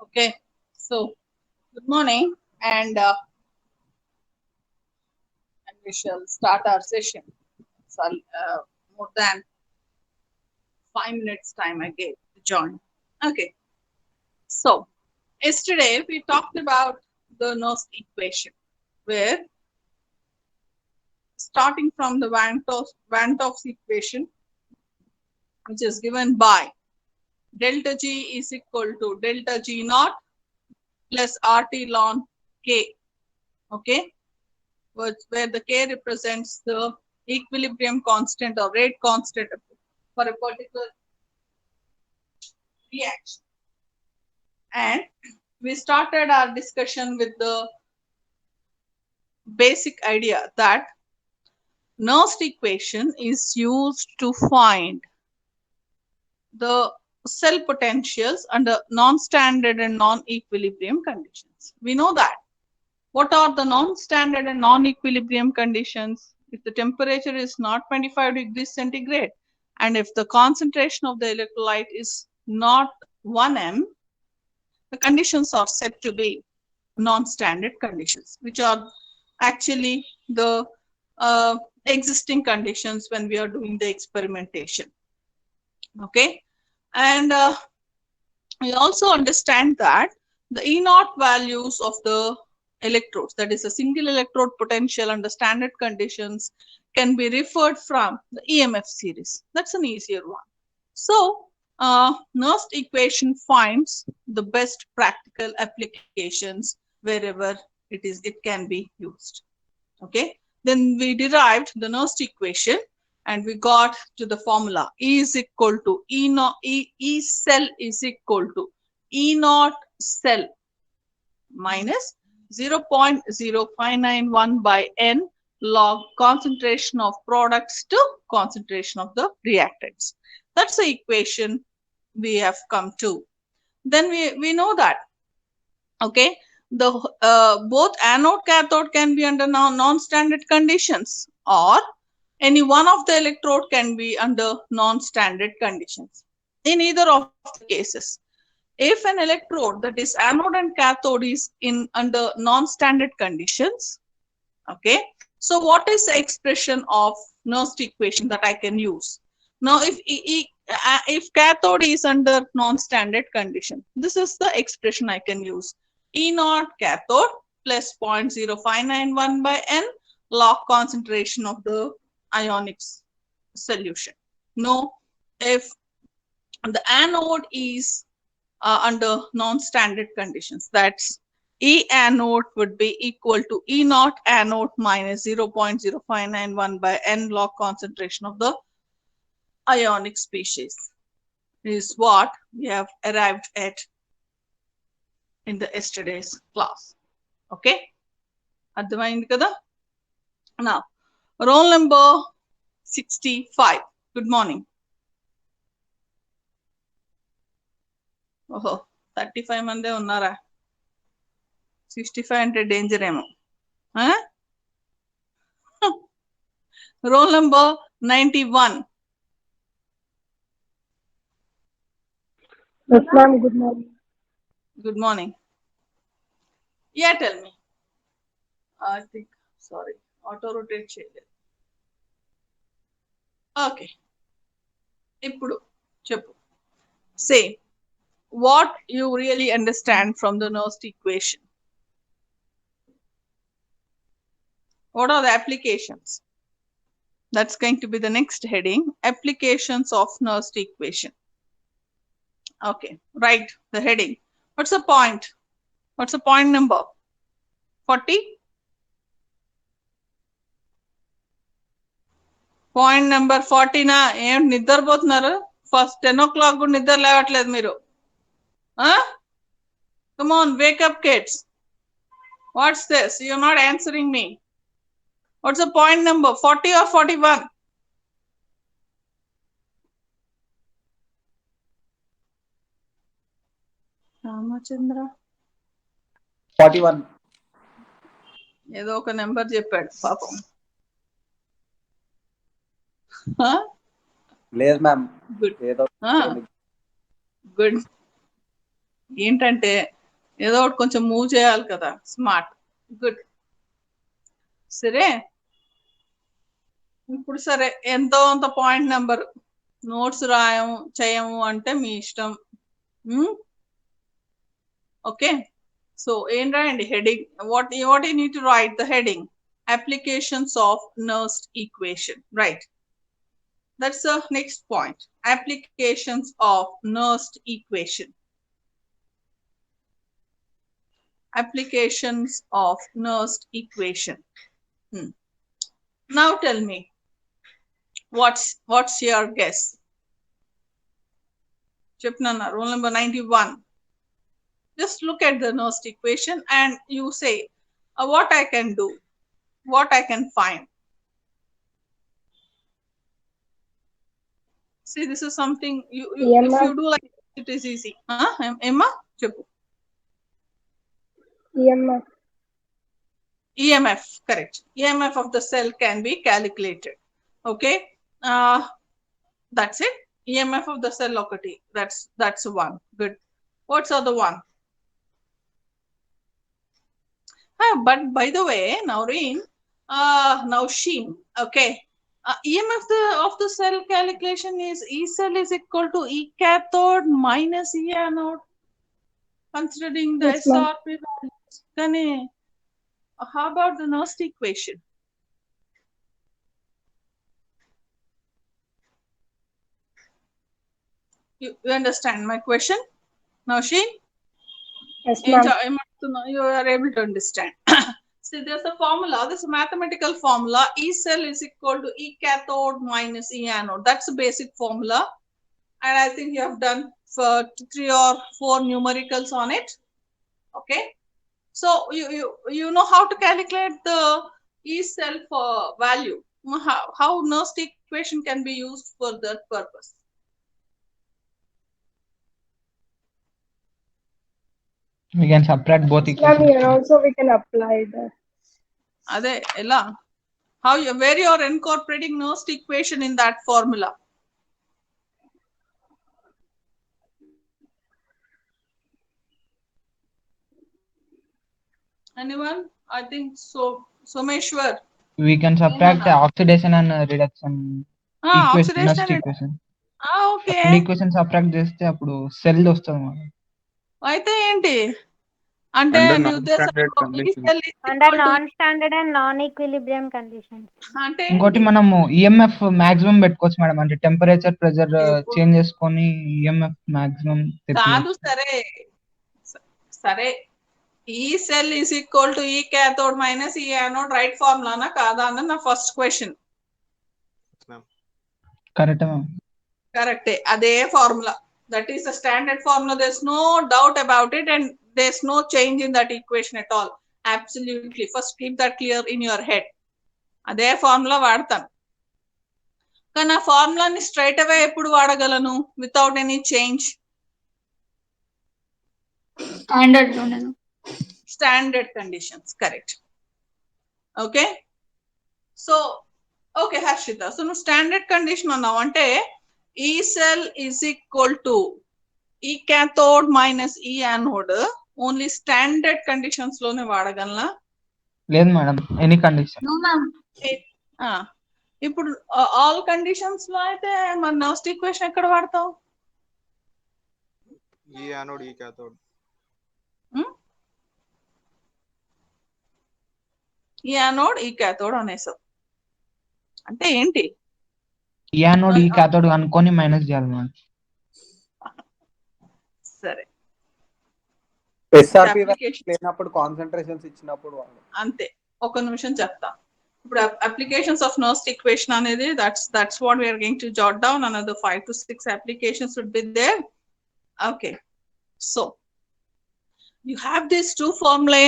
Okay, so good morning, and we shall start our session. So more than 5 minutes time I gave to join. Okay, so yesterday we talked about the Nernst equation, where starting from the Van 't Hoff's equation, which is given by delta G is equal to delta G naught plus RT ln K. Okay, where the K represents the equilibrium constant or rate constant for a particular reaction. And we started our discussion with the basic idea that Nernst equation is used to find the cell potentials under non-standard and non-equilibrium conditions. We know that. What are the non-standard and non-equilibrium conditions? If the temperature is not 25 degrees centigrade and if the concentration of the electrolyte is not 1 m, the conditions are said to be non-standard conditions, which are actually the existing conditions when we are doing the experimentation. Okay, and we also understand that the E naught values of the electrodes, that is a single electrode potential under standard conditions, can be referred from the EMF series. That's an easier one. So Nernst equation finds the best practical applications wherever it can be used. Okay, then we derived the Nernst equation and we got to the formula E is equal to E naught, E cell is equal to E naught cell minus 0.0591 by N log concentration of products to concentration of the reactants. That's the equation we have come to. Then we know that, okay, the both anode cathode can be under non-standard conditions, or any one of the electrode can be under non-standard conditions. In either of the cases, if an electrode, that is anode and cathode, is in under non-standard conditions, okay, so what is the expression of Nernst equation that I can use? Now, if cathode is under non-standard condition, this is the expression I can use. E naught cathode plus 0.0591 by N log concentration of the ionic solution. Now, if the anode is under non-standard conditions, that's E anode would be equal to E naught anode minus 0.0591 by N log concentration of the ionic species, is what we have arrived at in the yesterday's class. Okay, అర్థమైంది కదా? Now, roll number 65. Good morning. ఓహో, 35 మందే ఉన్నారా? 65 అంటే danger ఏమో. Roll number 91. Yes, ma'am. Good morning. Good morning. Yeah, tell me. I think, sorry, auto rotate చేయలేదు. Okay. ఇప్పుడు చెప్పు. Say what you really understand from the Nernst equation. What are the applications? That's going to be the next heading, applications of Nernst equation. Okay, write the heading. What's the point? What's the point number? 40? Point number 40 నా? ఏం నిద్రపోతున్నారు? First 10 o'clock కూడా నిద్ర లేవట్లేదు మీరు. Come on, wake up, kids. What's this? You're not answering me. What's the point number? 40 or 41? Ramachandra 41. ఏదో ఒక number చెప్పాడు పాపం. లేదు మ్యామ్. గుడ్ ఏదో గుడ్. ఏంటంటే ఏదో ఒకటి కొంచెం మూవ్ చేయాలి కదా. స్మార్ట్. గుడ్. సరే, ఇప్పుడు సరే ఎంతో అంత పాయింట్ నెంబర్ నోట్స్ చేయము అంటే మీ ఇష్టం. ఓకే, సో ఏం రాయండి heading. What you need to write the heading applications of Nernst equation. Right, that's the next point. Applications of Nernst equation. Applications of Nernst equation. Now tell me, what's your guess? Chipnana, rule number 91. Just look at the Nernst equation and you say what I can do, what I can find. See, this is something if you do like it is easy. Emma, cheppu. EMF, correct. EMF of the cell can be calculated. Okay, that's it. EMF of the cell ఒకటి. That's one. Good. What's other one? But by the way, Naureen, Nausheen, okay. EMF of the cell calculation is E cell is equal to E cathode minus E anode, considering the SRP values. How about the Nernst equation? You understand my question, Nausheen? Yes, ma'am. You are able to understand. See, there's a formula. This is a mathematical formula. E cell is equal to E cathode minus E anode. That's the basic formula. And I think you have done for 3 or 4 numericals on it. Okay. So you know how to calculate the E cell value. How Nernst equation can be used for that purpose. We can subtract both equations. Here also we can apply that. Ade ella? Where you are incorporating Nernst equation in that formula? Anyone? I think so. Someshwar. We can subtract oxidation and reduction. Oxidation and equation. Okay. Equation subtract చేస్తే అప్పుడు cell వస్తుంది మనం. అయితే ఏంటి అంటే మీ ఉద్దేశం under non standard and non equilibrium conditions. అంటే ఇంకోటి మనము ఈఎంఎఫ్ మాక్సిమం పెట్టుకోవచ్చు మేడం. అంటే టెంపరేచర్ ప్రెజర్ చేంజ్ చేసుకొని ఈఎంఎఫ్ మాక్సిమం కాదు. సరే E cell is equal to E cathode minus E anode right ఫార్ములానా కాదా అన్నది నా ఫస్ట్ క్వశ్చన్. కరెక్టే, అదే formula. That is the standard formula. There is no doubt about it and there is no change in that equation at all. Absolutely. First keep that clear in your head. అదే formula వాడతాను. కానీ ఆ ఫార్ములాని straight away ఎప్పుడు వాడగలను without any change? Standard conditions. Correct. Okay, so okay Harshita, so నువ్వు standard condition అన్నావు అంటే E cell is equal to E cathode minus E anode only standard conditions లోనే వాడగలనా? లేదు మేడం, ఎనీ కండిషన్. ఇప్పుడు ఆల్ కండిషన్స్ లో అయితే మన నర్స్ట్ ఈక్వేషన్ ఎక్కడ వాడతావు? ఈ యానోడ్ ఈ క్యాథోడ్. ఈ యానోడ్ ఈ క్యాథోడ్ అనేసావు అంటే ఏంటి? ఈ యానోడ్ ఈ క్యాథోడ్ అనుకొని మైనస్ చేయాలి మేడం. సరే, ఎస్ఆర్పి లేనప్పుడు కాన్సంట్రేషన్స్ ఇచ్చినప్పుడు అంతే. ఒక నిమిషం చెప్తా. ఇప్పుడు అప్లికేషన్స్ ఆఫ్ నర్స్ట్ ఈక్వేషన్ అనేది that's what we are going to jot down. Another 5 to 6 applications would be there. Okay, so you have these two formulae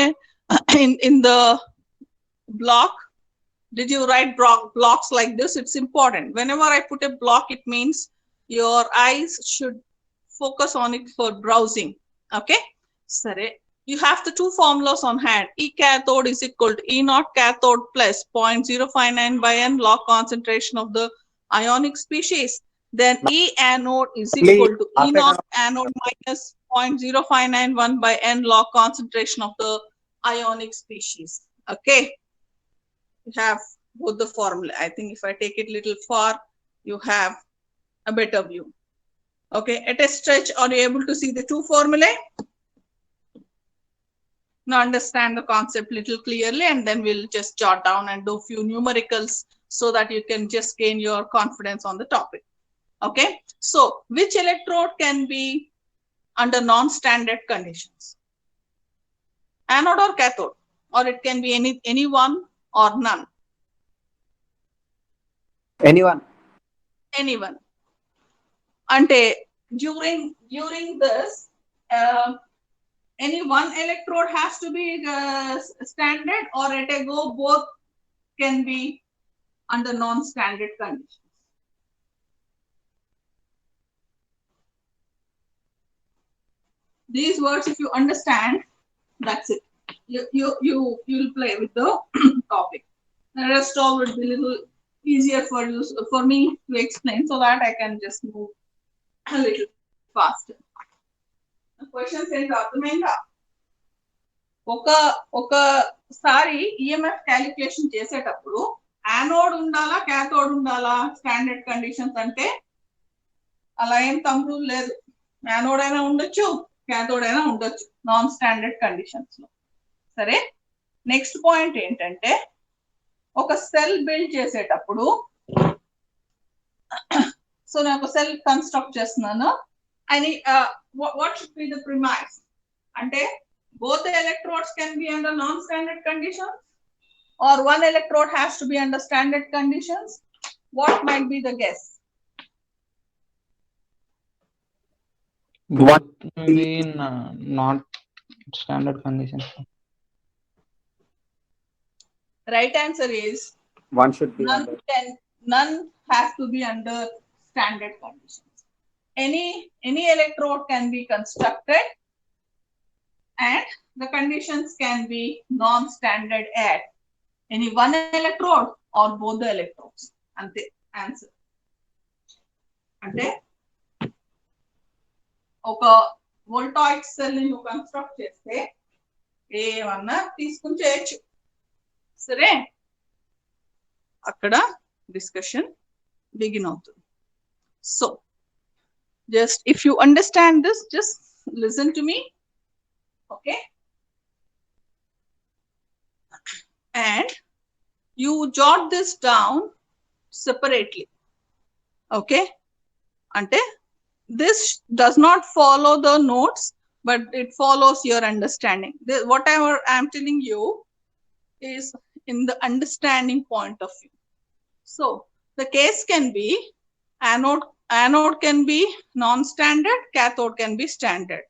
in the block. Did you write blocks like this? It's important. Whenever I put a block, it means your eyes should focus on it for browsing. Okay, sare, you have the two formulas on hand. E cathode is equal to E naught cathode plus 0.059 by n log concentration of the ionic species. Then E anode is equal to E naught anode minus 0.0591 by n log concentration of the ionic species. Okay. You have both the formula. I think if I take it little far, you have a better view. Okay. At a stretch, are you able to see the two formulae? Now understand the concept little clearly, and then we'll just jot down and do few numericals so that you can just gain your confidence on the topic. Okay. So which electrode can be under non-standard conditions? Anode or cathode? Or it can be any one or none? Anyone. Anyone. Ante during this, any one electrode has to be standard, or at a go both can be under non-standard conditions. These words, if you understand, that's it. You'll play with the topic. The rest all would be a little easier for me to explain, so that I can just move a little faster. The questions ఏంటో అర్థమైందా? ఒకసారి EMF calculation చేసేటప్పుడు anode ఉండాలా cathode ఉండాలా standard conditions అంటే అలా ఏం తమ్ముడు లేదు. యానోడ్ అయినా ఉండొచ్చు, క్యాథోడ్ అయినా ఉండొచ్చు నాన్ స్టాండర్డ్ కండిషన్స్ లో. సరే, నెక్స్ట్ పాయింట్ ఏంటంటే ఒక సెల్ బిల్డ్ చేసేటప్పుడు, సో నేను ఒక సెల్ కన్స్ట్రక్ట్ చేస్తున్నాను అని what should be the premise? అంటే both the electrodes can be under non-standard conditions, or one electrode has to be under standard conditions. What might be the guess? What be in not standard conditions? Right answer is One should be under. None has to be under standard conditions. Any electrode can be constructed and the conditions can be non-standard at any one electrode or both the electrodes. Ante answer. Ante oka voltoid cell ni nu construct cheste ఏమన్నా తీసుకుని చేయొచ్చు. సరే, అక్కడ discussion begin అవుతుంది. So just if you understand this, just listen to me. Okay, and you jot this down separately. Okay, ante this does not follow the notes, but it follows your understanding. Whatever I am telling you is in the understanding point of view. So the case can be anode can be non-standard, cathode can be standard.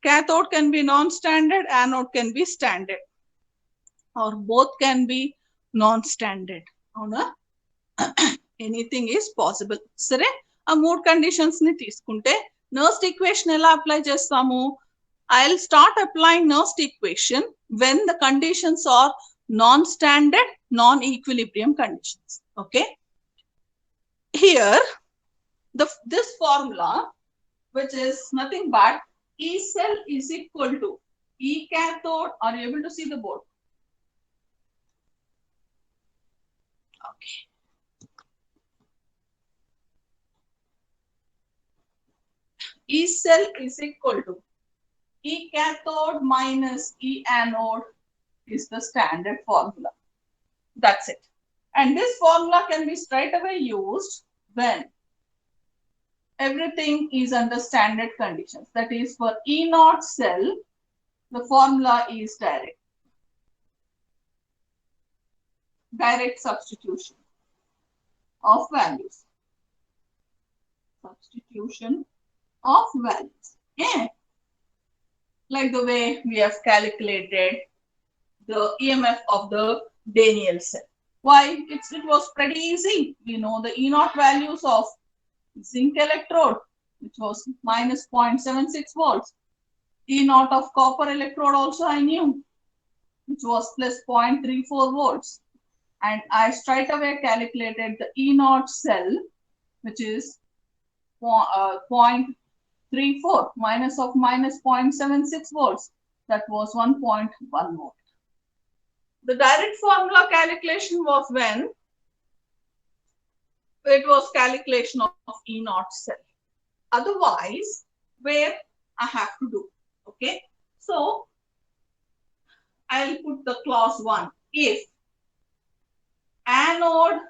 Cathode can be non-standard, anode can be standard, or both can be non-standard. Anything is possible. సరే, ఆ మూడు conditions ని తీసుకుంటే Nernst equation ఎలా apply చేస్తాము? I'll start applying Nernst equation when the conditions are non-standard, non-equilibrium conditions. Okay, here this formula, which is nothing but E cell is equal to E cathode. Are you able to see the board? Okay. E cell is equal to E cathode minus E anode is the standard formula. That's it. And this formula can be straight away used when everything is under standard conditions. That is, for E naught cell, the formula is direct substitution of values. Substitution of values. Yeah. Like the way we have calculated the EMF of the Daniell cell. Why? It was pretty easy. We know the E naught values of zinc electrode, which was minus 0.76 volts. E naught of copper electrode also I knew, which was plus 0.34 volts. And I straight away calculated the E naught cell, which is 34 minus of minus 0.76 volts. That was 1.1 volt. The direct formula calculation was when it was calculation of E naught cell. Otherwise, where I have to do. Okay. So I'll put the clause 1. If anode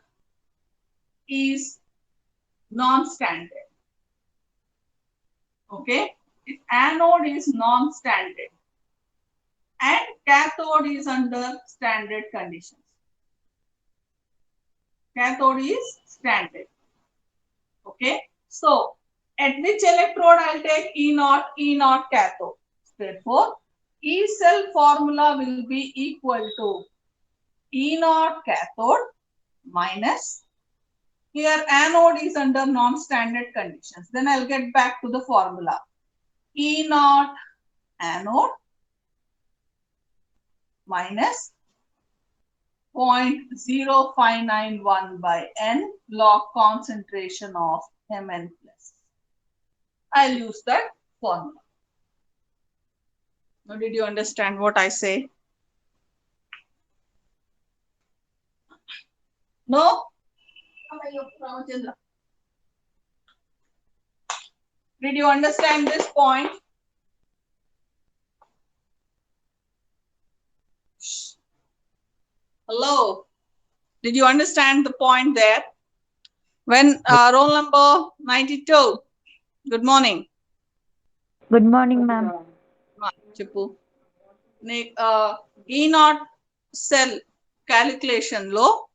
is non-standard. Okay. If anode is non-standard and cathode is under standard conditions. Cathode is standard. Okay. So at which electrode I'll take E naught cathode. Therefore, E cell formula will be equal to E naught cathode minus, here anode is under non-standard conditions. Then I'll get back to the formula. E naught anode minus 0.0591 by N log concentration of Mn plus. I'll use that formula. Now, did you understand what I say? No? Did you understand this point? Hello? Did you understand the point there? When roll number 92. Good morning. Good morning, ma'am. Chippu. E naught cell calculation lo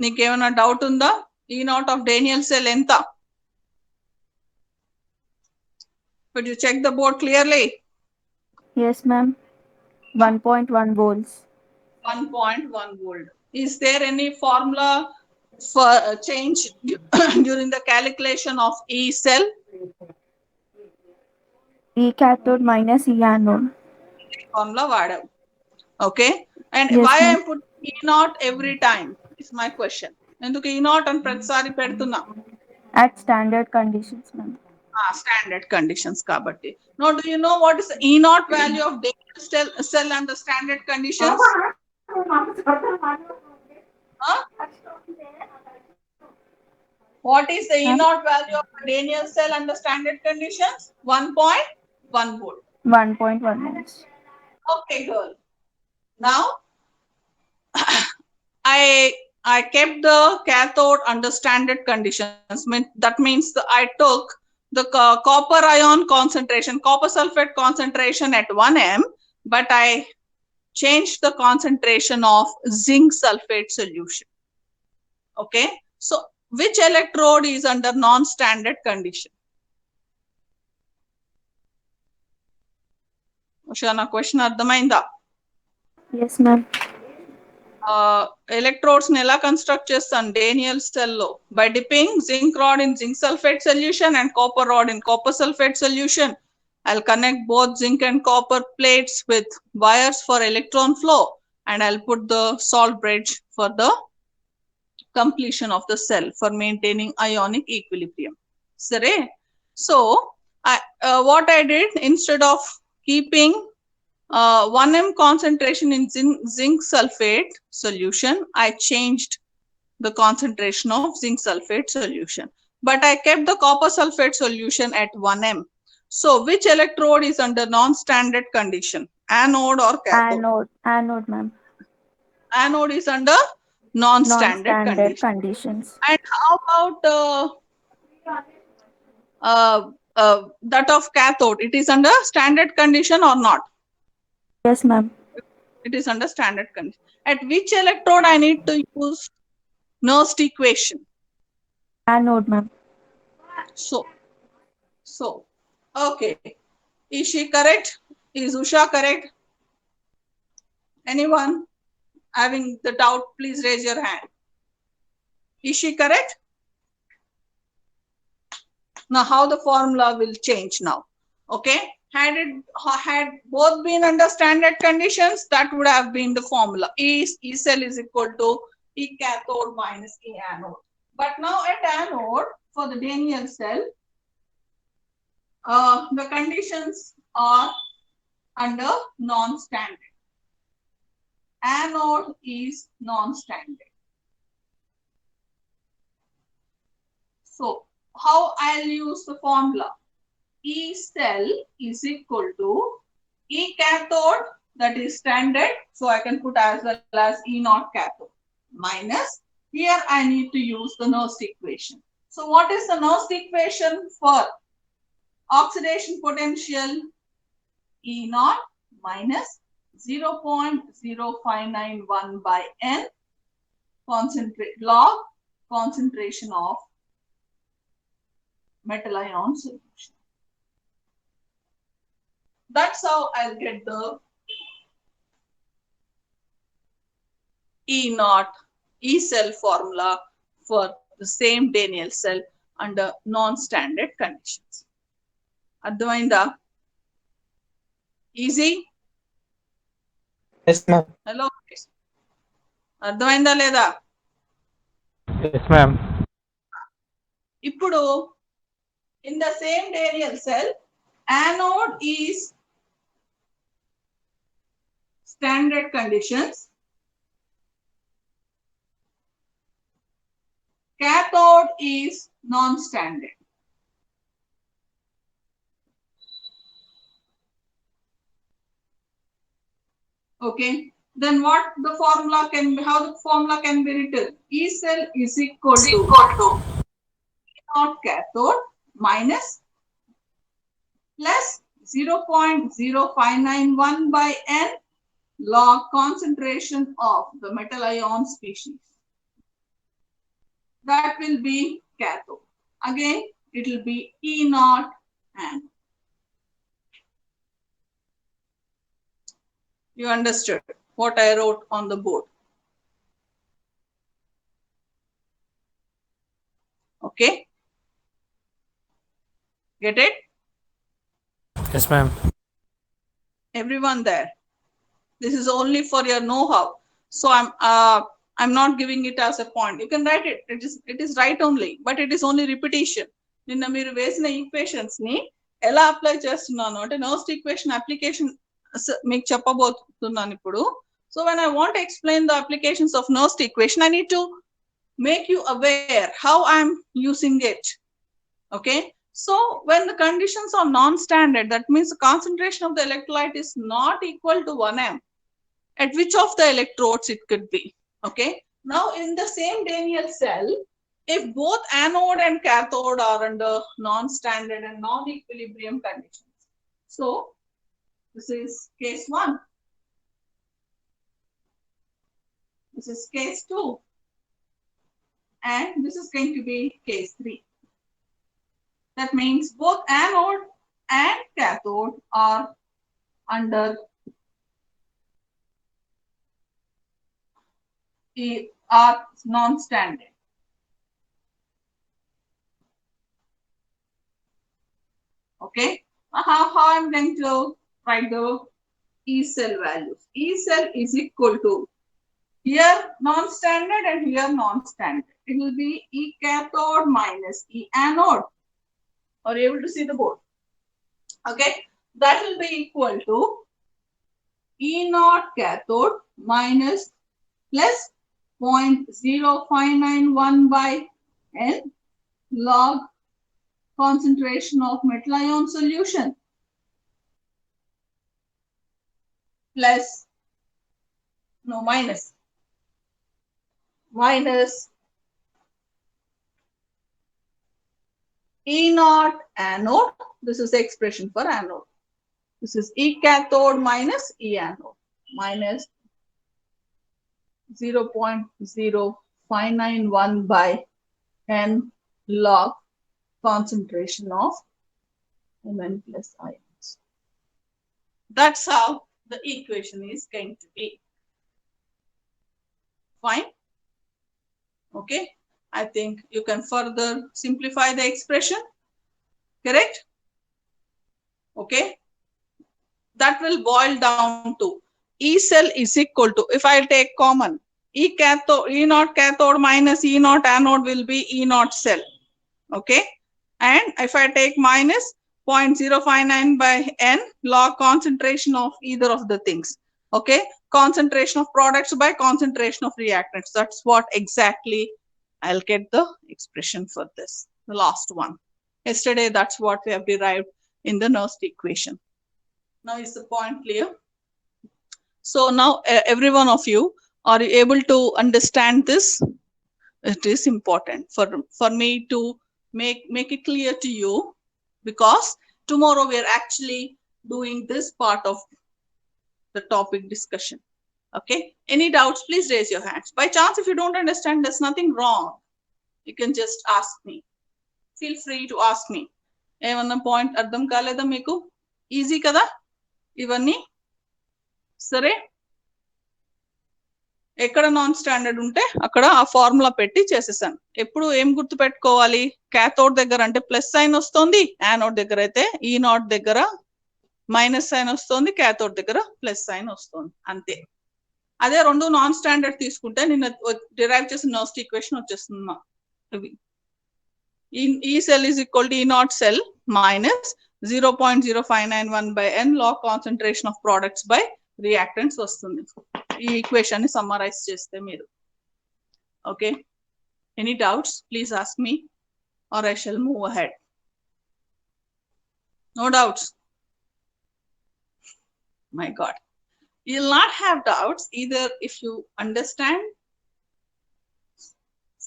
nikemana doubt unda? E naught of Daniel cell enta? Could you check the board clearly? Yes, ma'am. 1.1 volts. 1.1 volt. Is there any formula for change during the calculation of E cell? E cathode minus E anode. Formula vaadam. Okay. And Yes, why I ma'am. am putting E naught every time is my question. Enduku E naught and pratisari pedutunna? At standard conditions, ma'am. Standard conditions kabatti. Now, do you know what is the E naught value of Daniel cell under standard conditions? Huh? What is the E naught value of Daniel cell under standard conditions? 1.1 volt. 1.1 volts. Okay, girl. Now, I kept the cathode under standard conditions. That means I took the copper ion concentration, copper sulfate concentration at 1 m, but I changed the concentration of zinc sulfate solution. Okay. So, which electrode is under non-standard condition? Ushana, question అర్థమైందా? Yes, ma'am. Electrodes ni ela construct chestam Daniel cell lo by dipping zinc rod in zinc sulfate solution and copper rod in copper sulfate solution. I'll connect both zinc and copper plates with wires for electron flow, and I'll put the salt bridge for the completion of the cell for maintaining ionic equilibrium. Sare? So, what I did, instead of keeping 1 m concentration in zinc sulfate solution, I changed the concentration of zinc sulfate solution. But I kept the copper sulfate solution at 1 m. So, which electrode is under non-standard condition? Anode or cathode? Anode, ma'am. Anode is under non-standard Non-standard condition. conditions. And how about that of cathode? It is under standard condition or not? Yes, ma'am. It is under standard condition. At which electrode I need to use Nernst equation? Anode, ma'am. So, okay. Is she correct? Is Usha correct? Anyone having the doubt, please raise your hand. Is she correct? Now, how the formula will change now? Okay. Had both been under standard conditions, that would have been the formula. E cell is equal to E cathode minus E anode. But now at anode, for the Daniel cell, the conditions are under non-standard. Anode is non-standard. So, how I'll use the formula? E cell is equal to E cathode, that is standard. So, I can put as well as E naught cathode minus, here I need to use the Nernst equation. So, what is the Nernst equation for oxidation potential? E naught minus 0.0591 by N log concentration of metal ion solution. That's how I'll get the E naught E cell formula for the same Daniell cell under non-standard conditions. అర్థమైందా? Easy? Yes, ma'am. Hello, అర్థమైందా లేదా? Yes, ma'am. ఇప్పుడు in the same Daniell cell, anode is standard conditions, cathode is non-standard. Okay, then what the formula can be, how the formula can be written? E cell is equal to E naught cathode minus plus 0.0591 by N log concentration of the metal ion species. That will be cathode. Again, it will be E naught and. You understood what I wrote on the board? Okay. Get it? Yes, ma'am. Everyone there. This is only for your know-how. So I'm not giving it as a point. You can write it. It is right only, but it is only repetition. నిన్న మీరు వేసిన equations ని ఎలా apply చేస్తున్నాను అంటే Nernst equation application మీకు చెప్పబోతున్నాను ఇప్పుడు. So when I want to explain the applications of Nernst equation, I need to make you aware how I'm using it. Okay. So when the conditions are non-standard, that means the concentration of the electrolyte is not equal to 1 m. At which of the electrodes it could be? Okay. Now in the same Daniell cell, if both anode and cathode are under non-standard and non-equilibrium conditions. So this is case 1. This is case 2. And this is going to be case 3. That means both anode and cathode are under are non-standard. Okay. How I'm going to write the E cell values? E cell is equal to here non-standard and here non-standard. It will be E cathode minus E anode. Are you able to see the board? Okay, that will be equal to E naught cathode minus plus 0.0591 by N log concentration of metal ion solution plus minus E naught anode. This is the expression for anode. This is E cathode minus E anode minus 0.0591 by N log concentration of Mn plus ions. That's how the equation is going to be. Fine. Okay. I think you can further simplify the expression. Correct? Okay. That will boil down to E cell is equal to, if I take common, E naught cathode minus E naught anode will be E naught cell. Okay. And if I take minus, 0.059 by n log concentration of either of the things. Okay, concentration of products by concentration of reactants. That's what exactly I'll get the expression for this, the last one. Yesterday, that's what we have derived in the Nernst equation. Now is the point clear? So now every one of you are able to understand this. It is important for me to make it clear to you, because tomorrow we are actually doing this part of the topic discussion. Okay, any doubts, please raise your hands. By chance, if you don't understand, there's nothing wrong. You can just ask me. Feel free to ask me. ఏమన్నా point అర్థం కాలేదా మీకు? Easy కదా ఇవన్నీ? సరే, ఎక్కడ non standard ఉంటే అక్కడ ఆ ఫార్ములా పెట్టి చేసేసాను. ఎప్పుడు ఏం గుర్తు పెట్టుకోవాలి? క్యాథోడ్ దగ్గర అంటే ప్లస్ సైన్ వస్తుంది, యానోడ్ దగ్గర అయితే ఈ నాట్ దగ్గర మైనస్ సైన్ వస్తుంది, క్యాథోడ్ దగ్గర ప్లస్ సైన్ వస్తుంది, అంతే. అదే రెండు నాన్ స్టాండర్డ్ తీసుకుంటే నిన్న డిరైవ్ చేసిన నర్స్ట్ ఈక్వేషన్ వచ్చేస్తుంది. ఈ సెల్ ఈజ్ ఈక్వల్ టు ఈ not cell minus 0.0591 by n log concentration of products by reactants వస్తుంది. ఈ ఈక్వేషన్ ని సమ్మరైజ్ చేస్తే మీరు. Okay, any doubts please ask me or I shall move ahead. No doubts? My God. You'll not have doubts either if you understand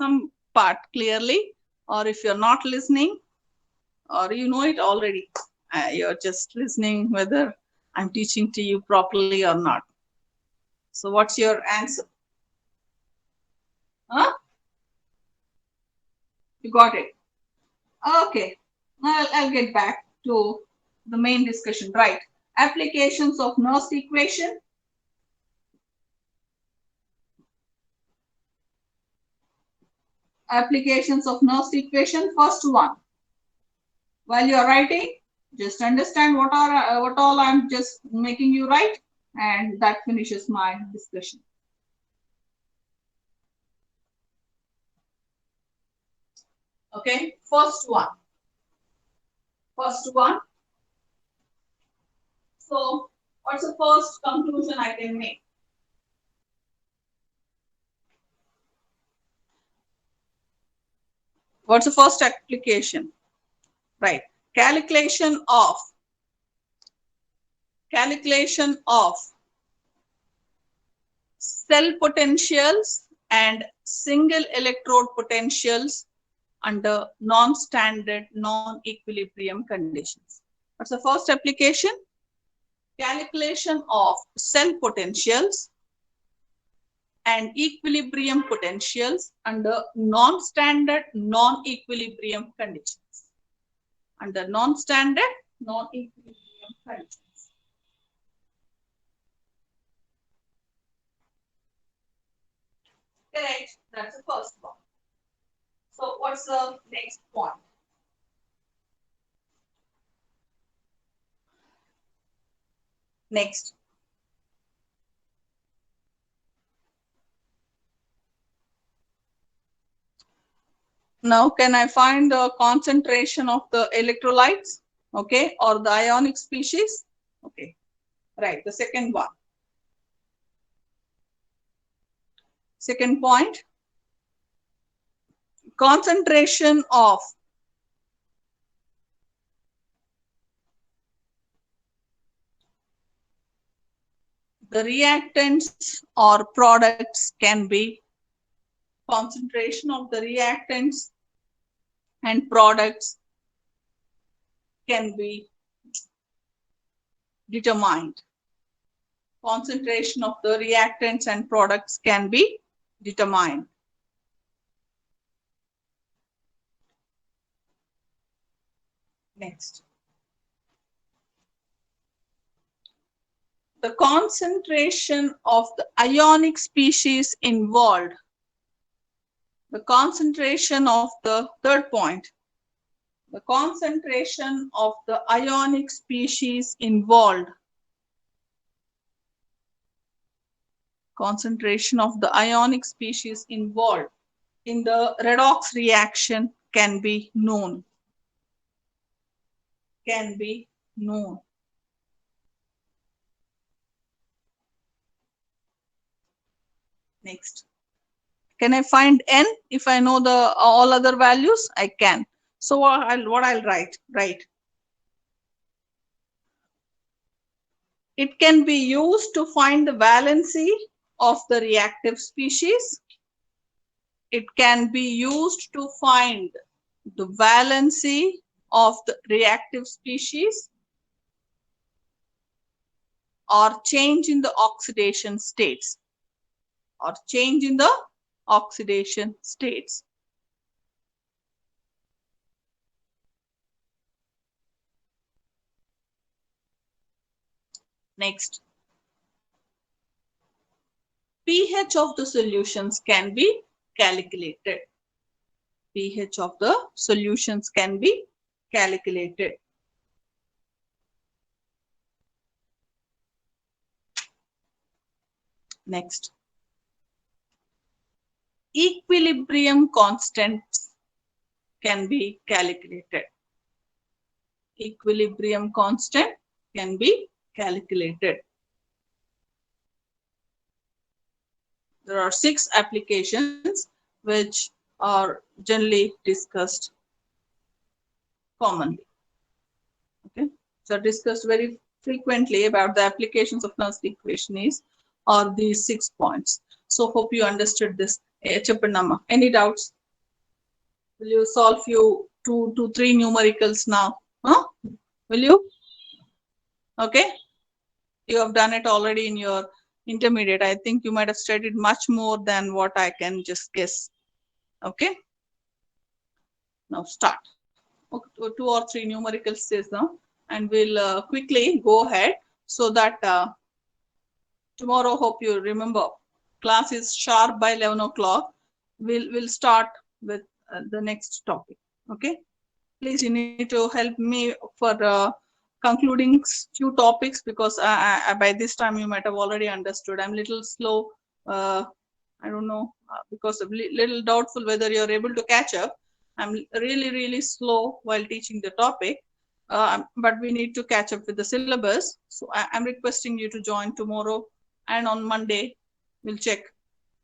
some part clearly, or if you're not listening, or you know it already. You're just listening whether I'm teaching to you properly or not. So what's your answer? Huh? You got it? Okay. I'll get back to the main discussion, right? Applications of Nernst equation. Applications of Nernst equation. First one. While you are writing, just understand what all I'm just making you write, and that finishes my discussion. Okay, first one. So what's the first conclusion I can make? What's the first application? Right, calculation of cell potentials and single electrode potentials under non-standard non-equilibrium conditions. What's the first application? Calculation of cell potentials and equilibrium potentials under non-standard non-equilibrium conditions. Under non-standard non-equilibrium conditions. Correct, that's the first one. So what's the next point? Next. Now, can I find the concentration of the electrolytes? Okay, or the ionic species? Okay, right, the second one. Second point. Concentration of the reactants or products can be, concentration of the reactants and products can be determined. Concentration of the reactants and products can be determined. Next. The concentration of the ionic species involved. The concentration of the third point. The concentration of the ionic species involved. Concentration of the ionic species involved in the redox reaction can be known. can be known. Next. Can I find n if I know the all other values? I can. So what I'll write? It can be used to find the valency of the reactive species. It can be used to find the valency of the reactive species or change in the oxidation states. Next. pH of the solutions can be calculated. pH of the solutions can be calculated. Next. Equilibrium constants can be calculated. Equilibrium constant can be calculated. There are 6 applications which are generally discussed commonly. Okay, so discussed very frequently about the applications of Nernst equation are these 6 points. So hope you understood this. Any doubts? Will you solve few 2 to 3 numericals now? Huh? Will you? Okay. You have done it already in your intermediate. I think you might have studied much more than what I can just guess. Okay. Now start. Okay, 2 or 3 numericals says now, and we'll quickly go ahead so that tomorrow, hope you remember, class is sharp by 11 o'clock. We'll start with the next topic. Okay. Please, you need to help me for concluding few topics because by this time you might have already understood. I'm a little slow. I don't know because a little doubtful whether you're able to catch up. I'm really slow while teaching the topic, but we need to catch up with the syllabus. So I'm requesting you to join tomorrow and on Monday. We'll check.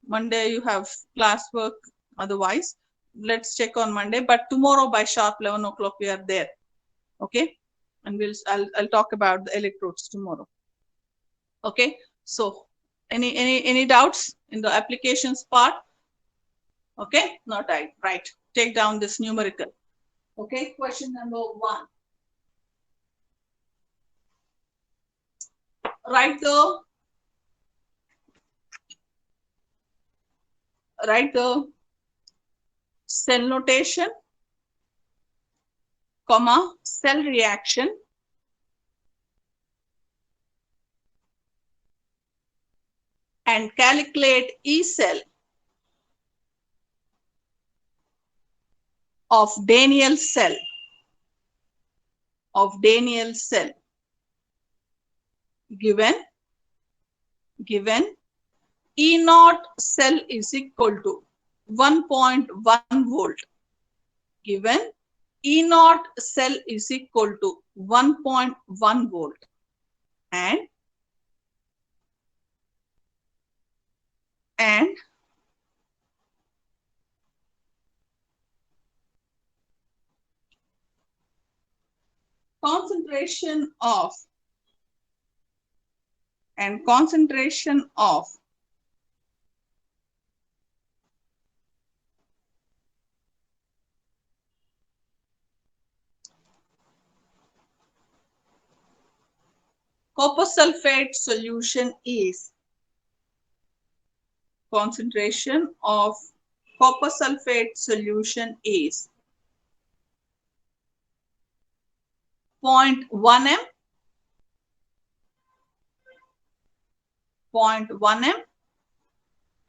Monday you have classwork. Otherwise, let's check on Monday. But tomorrow by sharp 11 o'clock we are there. Okay, and I'll talk about the electrodes tomorrow. Okay, so any doubts in the applications part? Okay, not right. Take down this numerical. Okay, question number 1. Write the cell notation, comma, cell reaction, and calculate E cell of Daniell cell. Given E naught cell is equal to 1.1 volt. Given E naught cell is equal to 1.1 volt and concentration of copper sulfate solution is 0.1 m,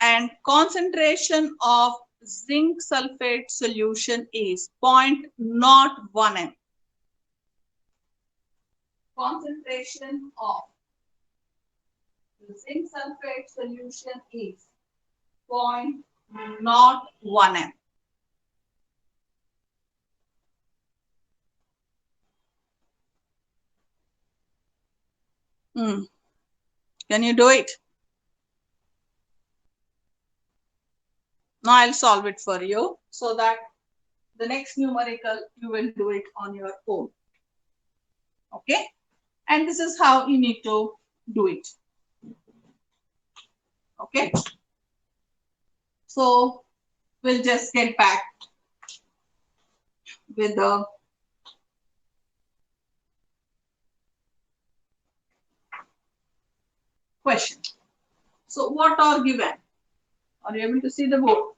and concentration of zinc sulfate solution is 0.01 m. Concentration of the zinc sulfate solution is 0.01 m. Can you do it? Now I'll solve it for you so that the next numerical you will do it on your own. Okay? And this is how you need to do it. Okay? So we'll just get back with the question. So what are given? Are you able to see the board?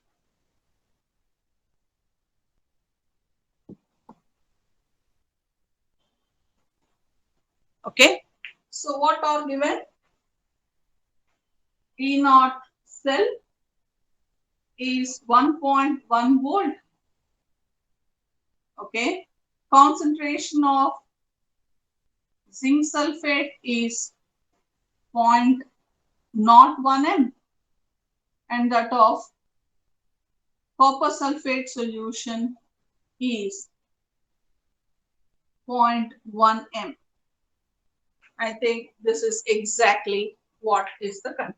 Okay. So what are given? E naught cell is 1.1 volt. Okay. Concentration of zinc sulfate is 0.01 m, and that of copper sulfate solution is 0.1 m. I think this is exactly what is the content.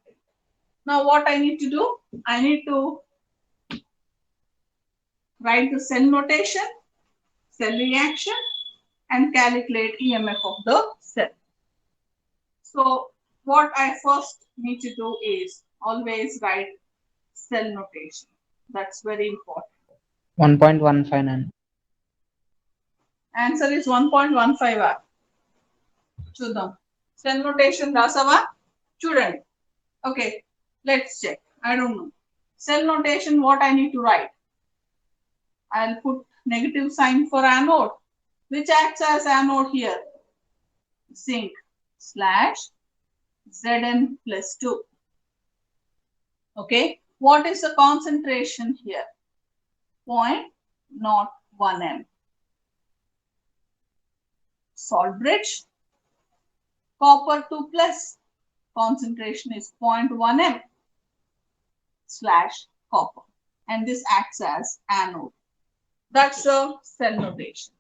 Now what I need to do? I need to write the cell notation, cell reaction, and calculate EMF of the cell. So what I first need to do is always write cell notation. That's very important. 1.159. Answer is 1.15. Chudam. Cell notation rasava? Chudandi. Okay, let's check. I don't know. Cell notation, what I need to write? I'll put negative sign for anode. Which acts as anode here? Zinc slash Zn plus 2. Okay. What is the concentration here? 0.01 m. Salt bridge. Copper 2 plus. Concentration is 0.1 m slash copper. And this acts as anode. That's the cell notation.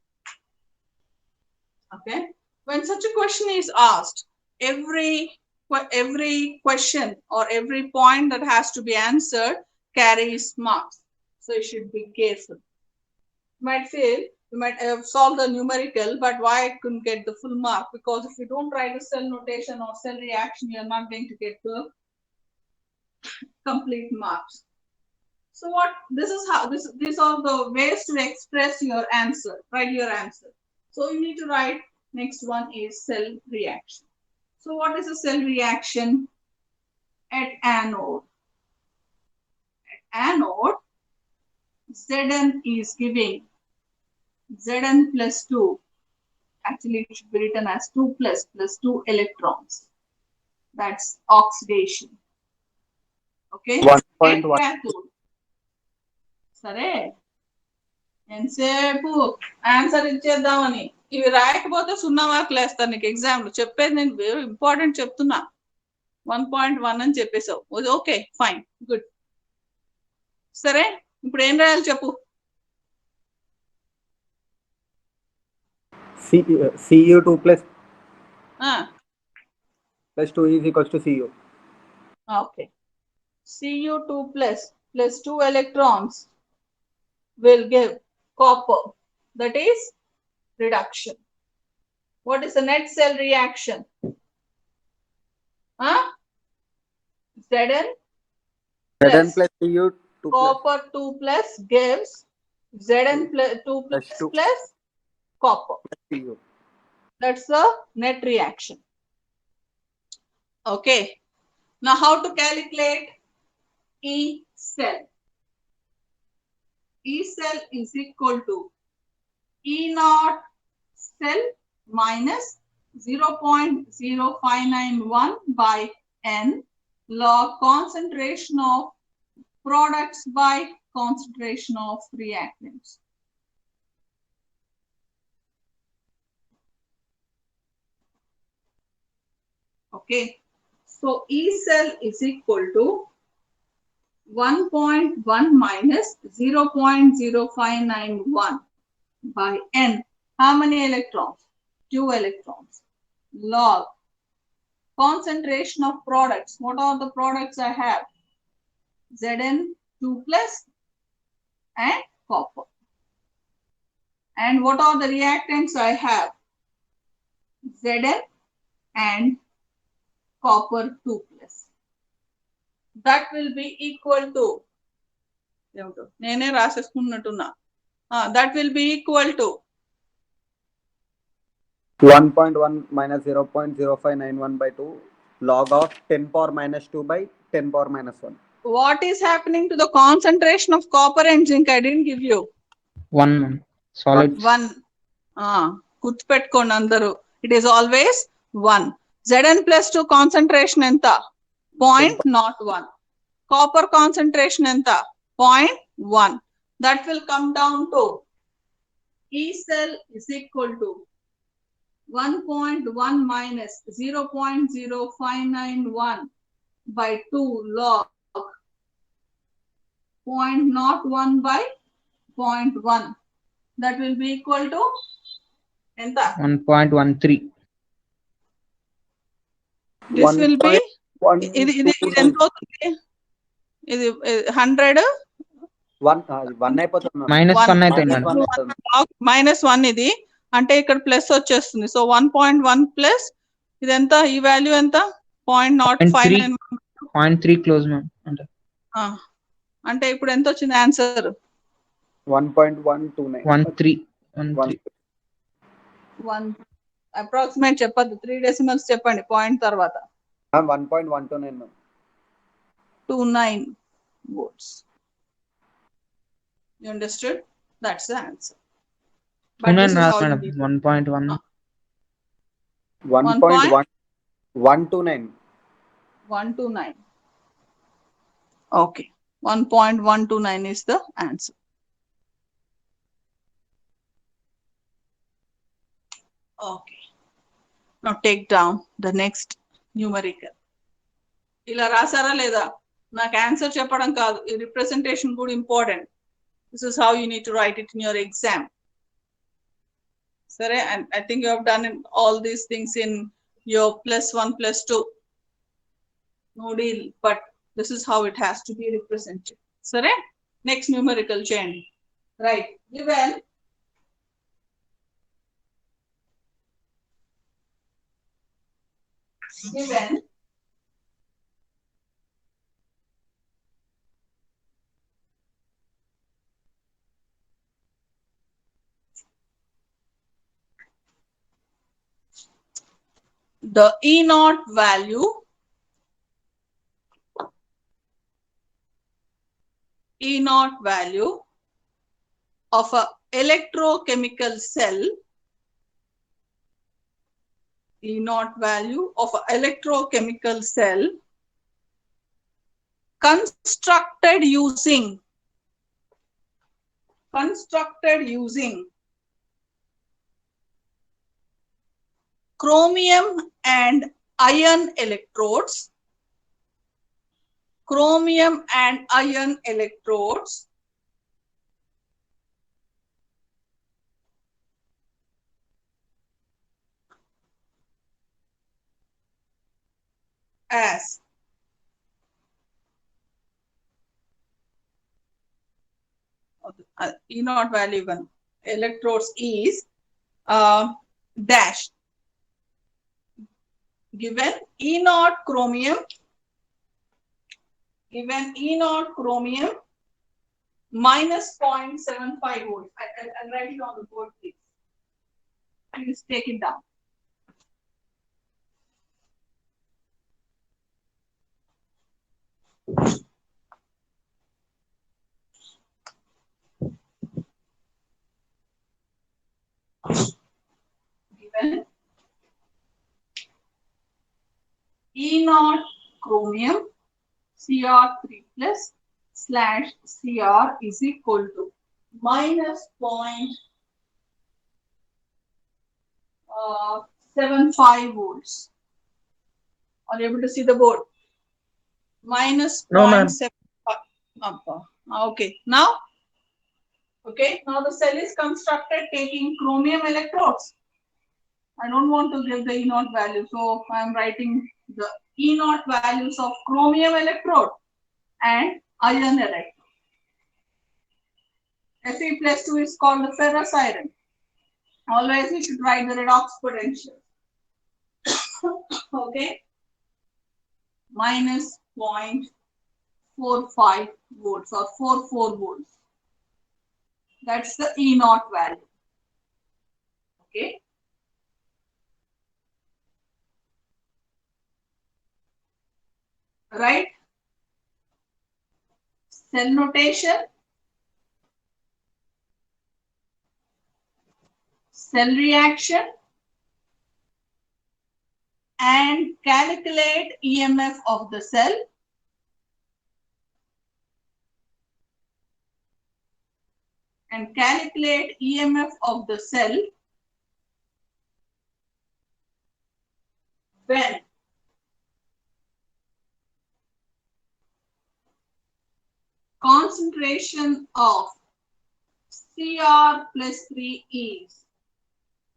Okay. When such a question is asked, every question or every point that has to be answered carries marks. So you should be careful. You might fail, you might have solved the numerical, but why I couldn't get the full mark? Because if you don't write a cell notation or cell reaction, you're not going to get the complete marks. So what this is how these are the ways to express your answer, write your answer. So you need to write, next one is cell reaction. So what is a cell reaction at anode? At anode, Zn is giving Zn plus 2. Actually, it should be written as 2 plus 2 electrons. That's oxidation. Okay? 1.1. At cathode. సరే ఎంతసేపు answer ఇచ్చేద్దామని ఇవి రాయకపోతే 0 మార్కులు వేస్తాను నీకు ఎగ్జామ్లో. చెప్పేది నేను very important చెప్తున్నా. 1.1 అని చెప్పేసావు. Okay fine good. సరే ఇప్పుడు ఏం రాయాలి చెప్పు. Cu2 plus 2 is equals to Cu. Okay. Cu2 plus 2 electrons will give copper. That is reduction. What is the net cell reaction? Zn Zn plus Cu2 plus copper 2 plus gives Zn plus 2 plus copper. Cu. That's the net reaction. Okay. Now how to calculate E cell? E cell is equal to E naught cell minus 0.0591 by N log concentration of products by concentration of reactants. Okay. So E cell is equal to 1.1 minus 0.0591 by N. How many electrons? 2 electrons. Log concentration of products. What are the products I have? Zn 2 plus and copper. And what are the reactants I have? Zn and copper 2 plus. That will be equal to, that will be equal to 1.1 minus 0.0591 by 2 log of 10 power minus 2 by 10 power minus 1. what is happening to the concentration of copper and zinc? I didn't give you. 1, ma'am. Solids. 1. Gurtupeట్టుకోండి అందరూ. It is always 1. Zn plus 2 concentration ఎంత? 0.01. Copper concentration ఎంత? 0.1. That will come down to E cell is equal to 1.1 minus 0.0591 by 2 log 0.01 by 0.1. That will be equal to enta? 1.13. This will be ఇది ఎంత 1.1 అవుతుంది? ఇది 100 అయిపోతుంది -1 అయితే madam. -1 ఇది అంటే ఇక్కడ ప్లస్ వచ్చేస్తుంది. సో 1.1 ప్లస్ ఇది ఎంత? ఈ వాల్యూ ఎంత? 0.0591. 0.3 క్లోజ్ మ్యామ్. అంటే ఇప్పుడు ఎంత వచ్చింది ఆన్సర్? 1.129. అప్రాక్సిమేట్ చెప్పద్దు, 3 డెసిమల్స్ చెప్పండి పాయింట్ తర్వాత. 1.129. 29 volts. You understood? That's the answer. But this is how you need to- 1.1. 1.129. 129. Okay. 1.129 is the answer. Okay. Now take down the next numerical. ఇలా రాసారా లేదా? నాకు ఆన్సర్ చెప్పడం కాదు, ఈ రిప్రజెంటేషన్ కూడా important. This is how you need to write it in your exam. Sare, and I think you have done all these things in your +1, +2. No deal, but this is how it has to be represented. Sare, next numerical chain. Right, given the E0 value of a electrochemical cell, E0 value of an electrochemical cell constructed using chromium and iron electrodes, as E0 value one electrodes is dash given E0 chromium minus 0.75 volts. I'll write it on the board, please. Please take it down. Given E0 chromium Cr3 plus / Cr is equal to minus 0.75 volts. Are you able to see the board? Minus 0.75. Okay. Now the cell is constructed taking chromium electrodes. I don't want to give the E naught value, so I am writing the E naught values of chromium electrode and iron electrode. Fe plus 2 is called the ferrous iron. Always we should write the redox potential. Okay. Minus 0.45 volts or 44 volts. That's the E naught value. Okay. Right? Cell notation. Cell reaction. And calculate EMF of the cell. And calculate EMF of the cell when concentration of Cr plus 3 is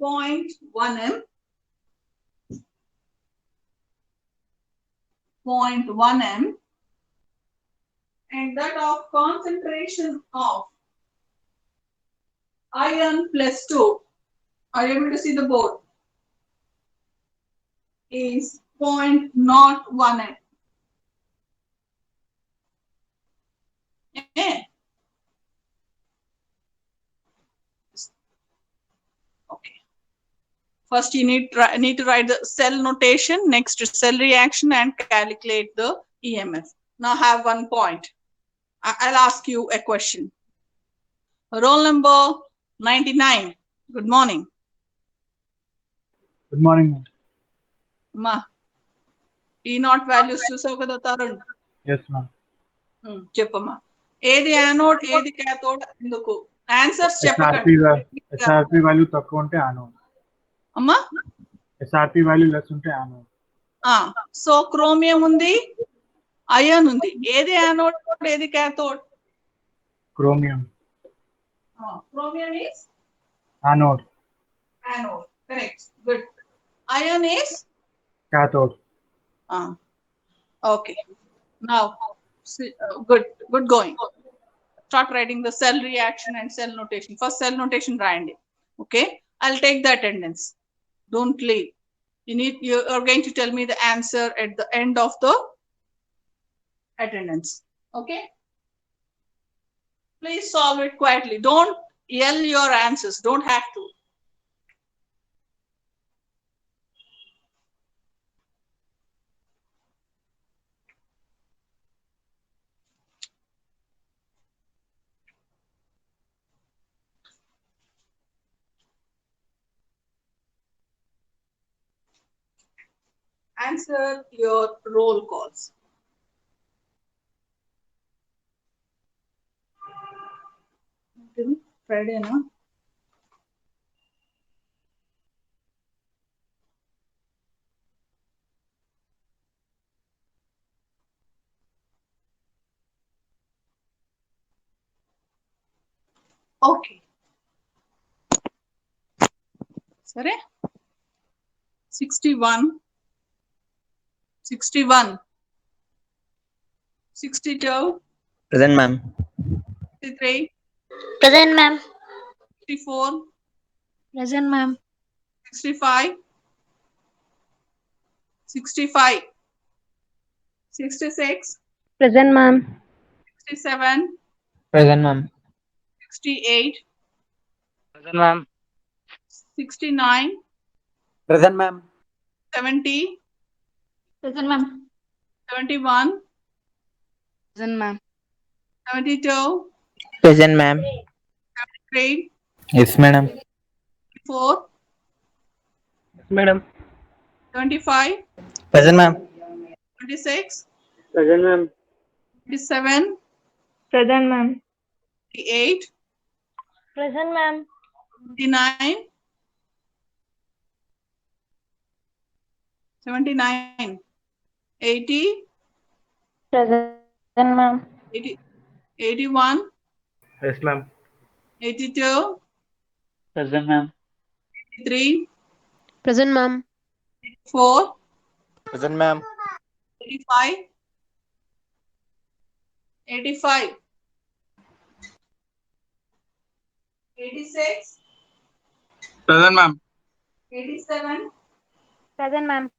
0.1 m, 0.1 m, and that of concentration of iron plus 2, are you able to see the board? Is 0.01 m. Okay. Okay. First, you need to write the cell notation, next cell reaction, and calculate the EMF. Now, have one point. I'll ask you a question. Roll number 99. Good morning. Good morning. Ma. E naught values చూసావు కదా Tarun? Yes, ma'am. చెప్పమ్మా. ఏది anode ఏది cathode ఎందుకు? Answers చెప్పకండి. SRP value తక్కువ ఉంటే anode. అమ్మా? SRP వాల్యూ లెస్ ఉంటే యానోడ్. సో క్రోమియం ఉంది, అయాన్ ఉంది. ఏది యానోడ్ ఏది cathode? Chromium. Chromium is Anode. anode. Correct. Good. Iron is Cathode. Okay. Now, good going. Start writing the cell reaction and cell notation. First, cell notation random. Okay. I'll take the attendance. Don't leave. You are going to tell me the answer at the end of the attendance. Okay. Please solve it quietly. Don't yell your answers. Don't have to. Answer your roll calls. Friday, no? Okay. Sorry? 61. 61. 62. Present, ma'am. 63. Present, ma'am. 64. Present, ma'am. 65. 65. 66. Present, ma'am. 67. Present, ma'am. 68. Present, ma'am. 69. Present, ma'am. 70. Present, ma'am. 71. Present, ma'am. 72. Present, ma'am. 73. Yes, madam. 4. Yes, madam. 25. Present, ma'am. 26. Present, ma'am. 27. Present, ma'am. 28. Present, ma'am. 29. 79. 80. Present, ma'am. 80, 81. Yes, ma'am. 82. Present, ma'am. 83. Present, ma'am. 4, Present, ma'am. 85, 85, 86, Present, ma'am. 87, Present, ma'am.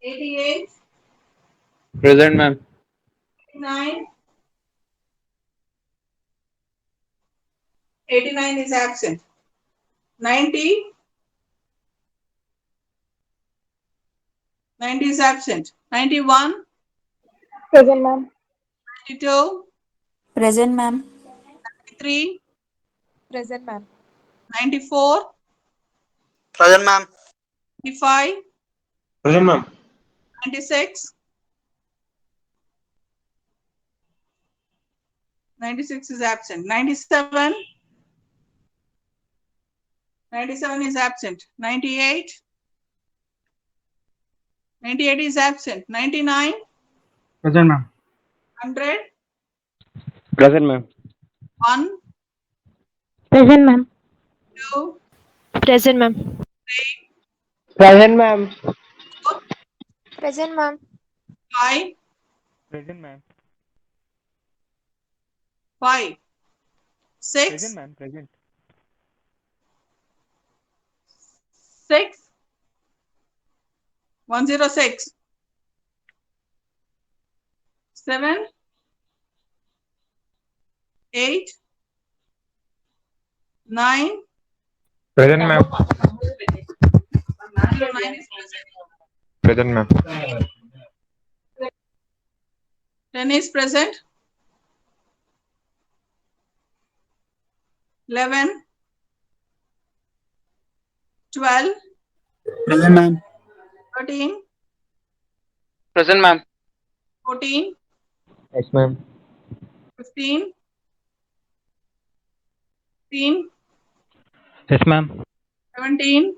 88, Present, ma'am. 89, 89 is absent. 90, 90 is absent. 91, Present, ma'am. 92, Present, ma'am. 93, Present, ma'am. 94, Present, ma'am. 95, Present, ma'am. 96, 96 is absent. 97, 97 is absent. 98, 98 is absent. 99, Present, ma'am. 100, Present, ma'am. 1, Present, ma'am. 2, Present, ma'am. 3, Present, ma'am. 4, Present, ma'am. 5, Present, ma'am. 5, 6, ma'am. Present. 6, 106, 7, 8, 9, Present, ma'am. 09 is present. Present, ma'am. 10 is present. 11, 12, Present, ma'am. 13, Present, ma'am. 14, Yes, ma'am. 15, 16, Yes, ma'am. 17,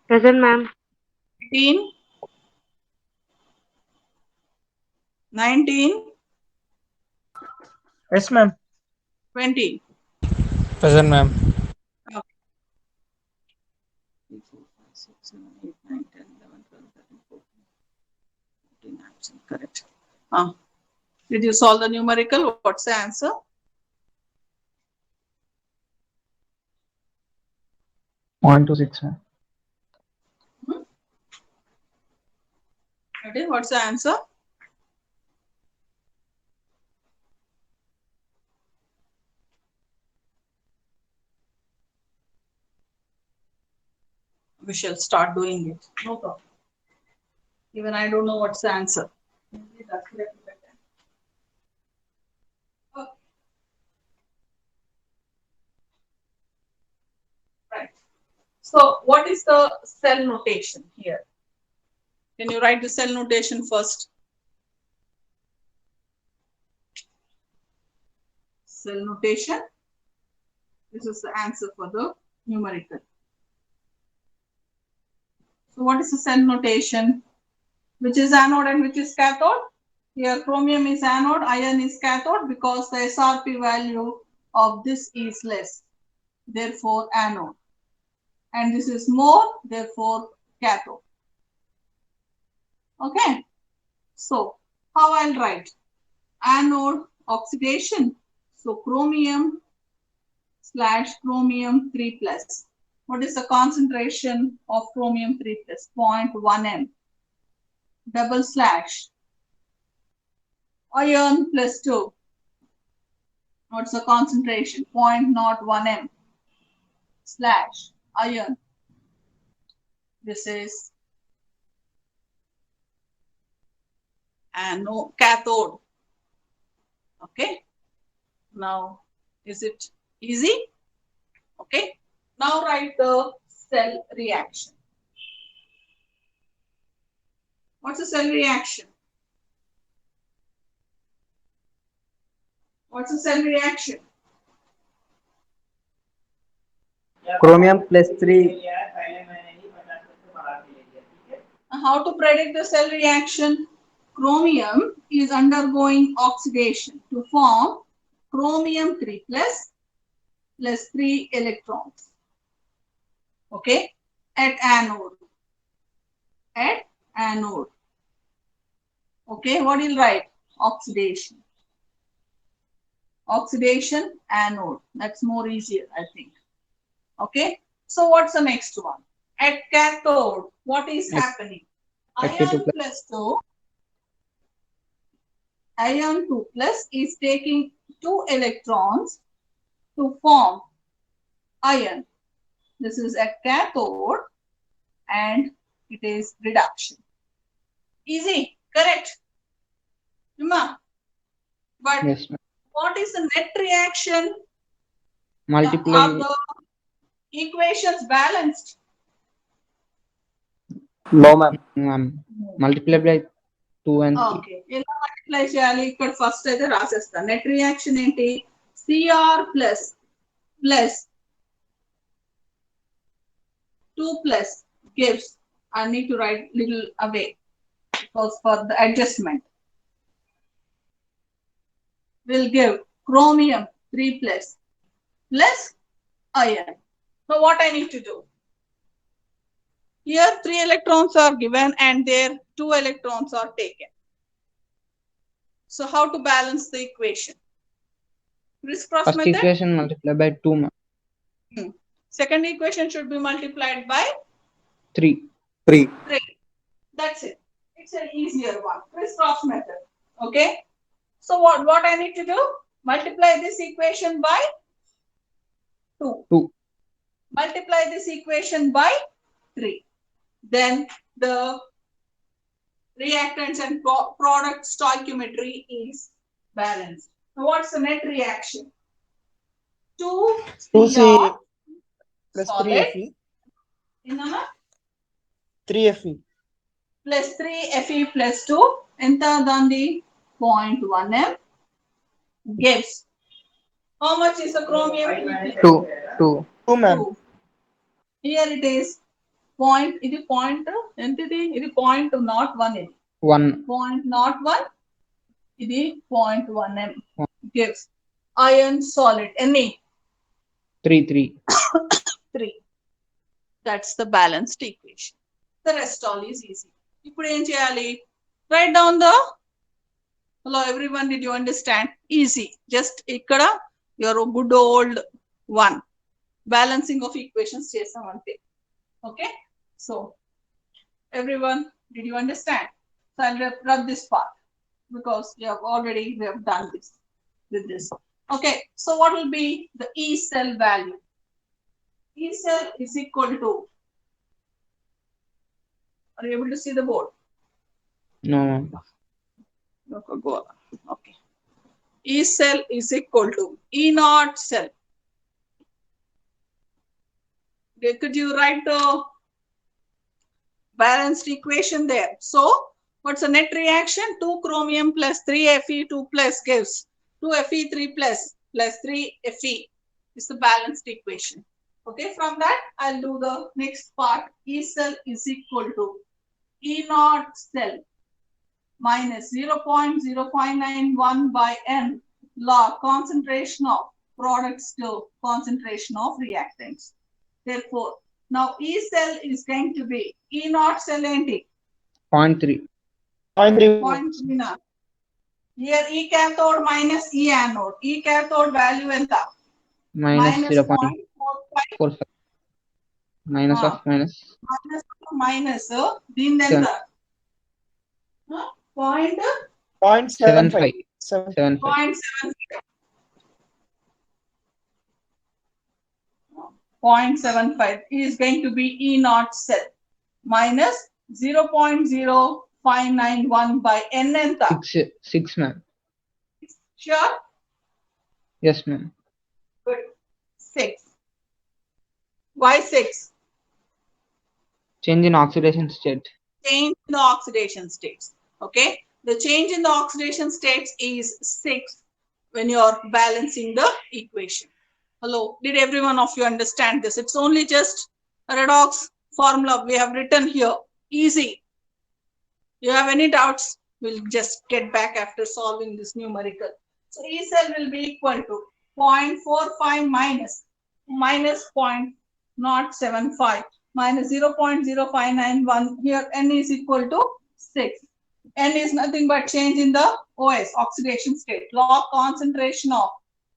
Present, ma'am. 18, 19, Yes, ma'am. 20. Present, ma'am. Okay. 3, 4, 5, 6, 7, 8, 9, 10, 11, 12, 13, 14, 15, absent. Correct. Did you solve the numerical? What's the answer? One to six, ma'am. Ready? What's the answer? We shall start doing it. No problem. Even I don't know what's the answer. Okay. Right. So what is the cell notation here? Can you write the cell notation first? Cell notation. This is the answer for the numerical. So what is the cell notation? Which is anode and which is cathode? Here chromium is anode, iron is cathode because the SRP value of this is less. Therefore anode. And this is more, therefore cathode. Okay. So how I'll write? Anode oxidation. So chromium / chromium 3 plus. What is the concentration of chromium 3 plus? 0.1 m. / iron plus 2. What's the concentration? 0.01 m. / iron. This is anode cathode. Okay. Now, is it easy? Okay. Now write the cell reaction. What's a cell reaction? What's a cell reaction? Chromium plus 3. How to predict the cell reaction? Chromium is undergoing oxidation to form chromium 3 plus 3 electrons. Okay, at anode. at anode. Okay, what you'll write? Oxidation. Oxidation, anode. That's more easier, I think. Okay, so what's the next one? At cathode, what is happening? Ion plus 2, ion 2 plus is taking 2 electrons to form ion. This is at cathode and it is reduction. Easy, correct? But Yes, ma'am. what is the net reaction? Multiply. Are the equations balanced? No, ma'am. Multiply by 2 and 3. Okay. ఇలా multiply చేయాలి. ఇక్కడ first అయితే రాసేస్తా. Net reaction ఏంటి? Cr plus 2 plus gives. I need to write little away because for the adjustment will give chromium 3 plus iron. So what I need to do? Here 3 electrons are given and there 2 electrons are taken. So how to balance the equation? Criss-cross First method? equation multiply by 2, ma'am. Second equation should be multiplied by 3. 3. 3. That's it. It's an easier one. Criss-cross method. Okay. So what I need to do? Multiply this equation by 2. 2. Multiply this equation by 3. Then the reactants and product stoichiometry is balanced. So what's the net reaction? 2 2C plus solid 3Fe. 3Fe. plus 3 Fe plus 2 enta dandi 0.1 m gives how much is the chromium? 2 ma'am. 2. Here it is point. It is point entity. It is point not 1 m. 1. Point not 1. It is 0.1 m gives iron solid. Any 3. 3. That's the balanced equation. The rest all is easy. ఇప్పుడు ఏం చేయాలి? Write down the. Hello everyone, did you understand? Easy. Just ఇక్కడ your good old one. Balancing of equations చేసాం అంతే. Okay. So everyone, did you understand? So I'll rub this part because we have done this with this. Okay. So what will be the E cell value? E cell is equal to. Are you able to see the board? No, ma'am. Okay. E cell is equal to E naught cell. Okay, could you write the balanced equation there? So, what's the net reaction? 2 chromium plus 3 Fe2 plus gives 2 Fe3 plus 3 Fe is the balanced equation. Okay, from that, I'll do the next part. E cell is equal to E naught cell minus 0.0591 by n log concentration of products to concentration of reactants. Therefore, now E cell is going to be E naught cell enti 0.3. 0.3 na. Here E cathode minus E anode. E cathode value enta Minus 0.45. Minus of minus. Minus din enta 0.75. 0.75 is going to be E naught cell minus 0.0591 by n enta 6, ma'am. Sure? Yes, ma'am. Good. 6. Why 6? Change in oxidation state. Change in the oxidation states. Okay. The change in the oxidation states is 6 when you're balancing the equation. Hello. Did every one of you understand this? It's only just a redox formula we have written here. Easy. You have any doubts? We'll just get back after solving this numerical. So E cell will be equal to 0.45 minus 0.075 minus 0.0591. Here n is equal to 6. N is nothing but change in the OS, oxidation state, log concentration of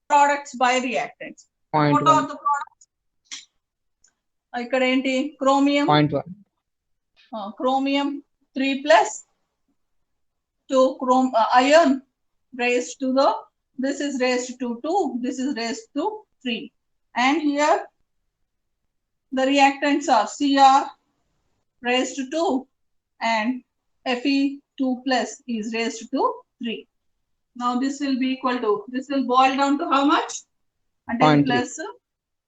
products by reactants. What are the products? ఇక్కడ ఏంటి chromium 0.1. Chromium 3 plus 2 iron raised to the, this is raised to 2, this is raised to 3, and here the reactants are Cr raised to 2 and Fe2 plus is raised to 3. Now this will be equal to, this will boil down to how much? And then plus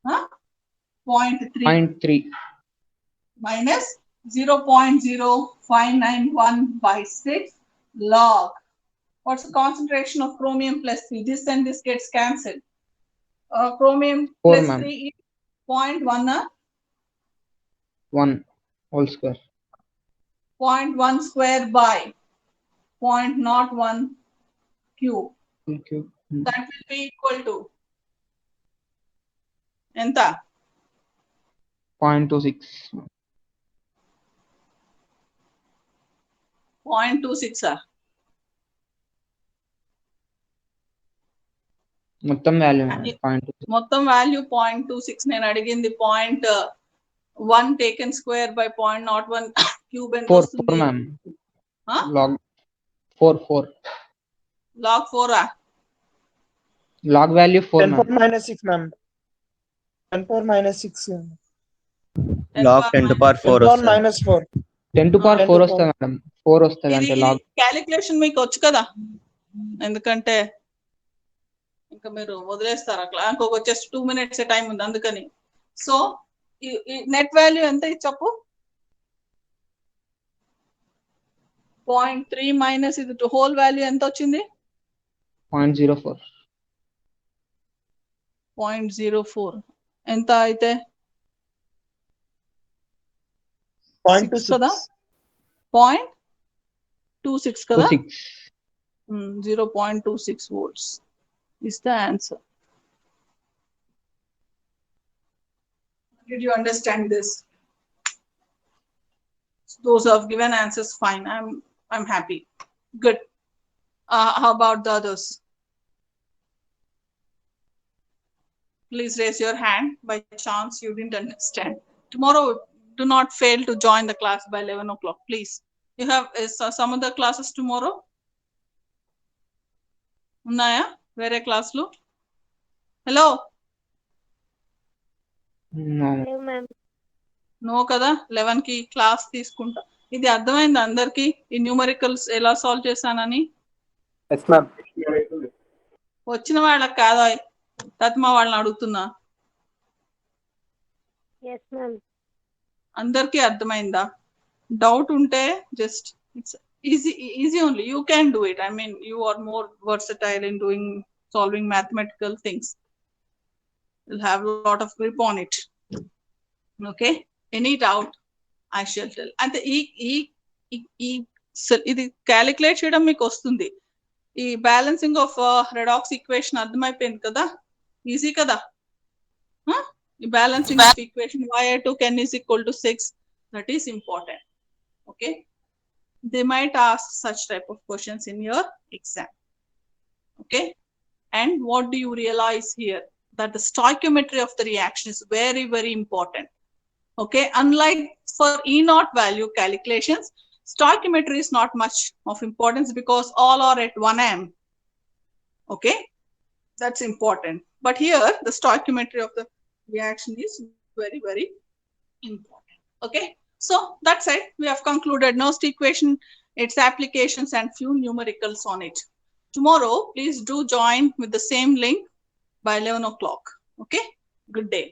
0.3 minus 0.0591 by 6 log. What's the concentration of chromium plus 3? This and this gets cancelled. Chromium plus 3 is 0.1 1 whole square. 0.1 square by 0.01 cube. That will be equal to enta 0.26. 0.26 మొత్తం value మొత్తం value 0.26. నేను అడిగింది 0.1 taken square by 0.01 cube ఎంత వస్తుంది? 4 ma'am. log 4 log 4 log value 4 10 power minus 6 ma'am. 10 power minus 6. log 10 to power 4 10 power minus 4. 10 to power 4 వస్తుంది madam. 4 వస్తుంది అంటే log calculation మీకు వచ్చు కదా, ఎందుకంటే ఇంకా మీరు వదిలేస్తారు అట్లా. ఇంకొక వచ్చేసి 2 minutes టైం ఉంది అందుకని. సో నెట్ వాల్యూ ఎంత చెప్పు? 0.3 మైనస్ ఇది హోల్ వాల్యూ ఎంత వచ్చింది? 0.04. 0.04 ఎంత అయితే 0.26 కదా, 0.26 కదా, 0.26 volts is the answer. Did you understand this? Those who have given answers, fine. I'm happy. Good. How about the others? Please raise your hand. By chance you didn't understand. Tomorrow, do not fail to join the class by 11 o'clock, please. You have some other classes tomorrow? Unnaya? Where class lu? Hello? No kada, 11 ki class తీసుకుంటా. ఇది అర్థమైంది అందరికి ఈ numericals ఎలా solve చేశానని? yes ma'am. వచ్చిన వాళ్ళకి కాదా, తత్మా వాళ్ళని అడుగుతున్నా. yes ma'am. అందరికి అర్థమైందా? డౌట్ ఉంటే just it's easy only, you can do it. I mean, you are more versatile in solving mathematical things. You'll have a lot of grip on it. Okay, any doubt I shall tell. And ఇది calculate చేయడం మీకు వస్తుంది. ఈ balancing of redox equation అర్థమైపోయింది కదా, easy కదా. ఈ balancing of equation y2 n is equal to 6, that is important. Okay, they might ask such type of questions in your exam. Okay, and what do you realize here? That the stoichiometry of the reaction is very, very important. Okay, unlike for E0 value calculations, stoichiometry is not much of importance because all are at 1m. Okay, that's important. But here the stoichiometry of the reaction is very, very important. Okay, so that's it. We have concluded Nernst equation, its applications, and few numericals on it. Tomorrow, please do join with the same link by 11 o'clock. Okay, good day.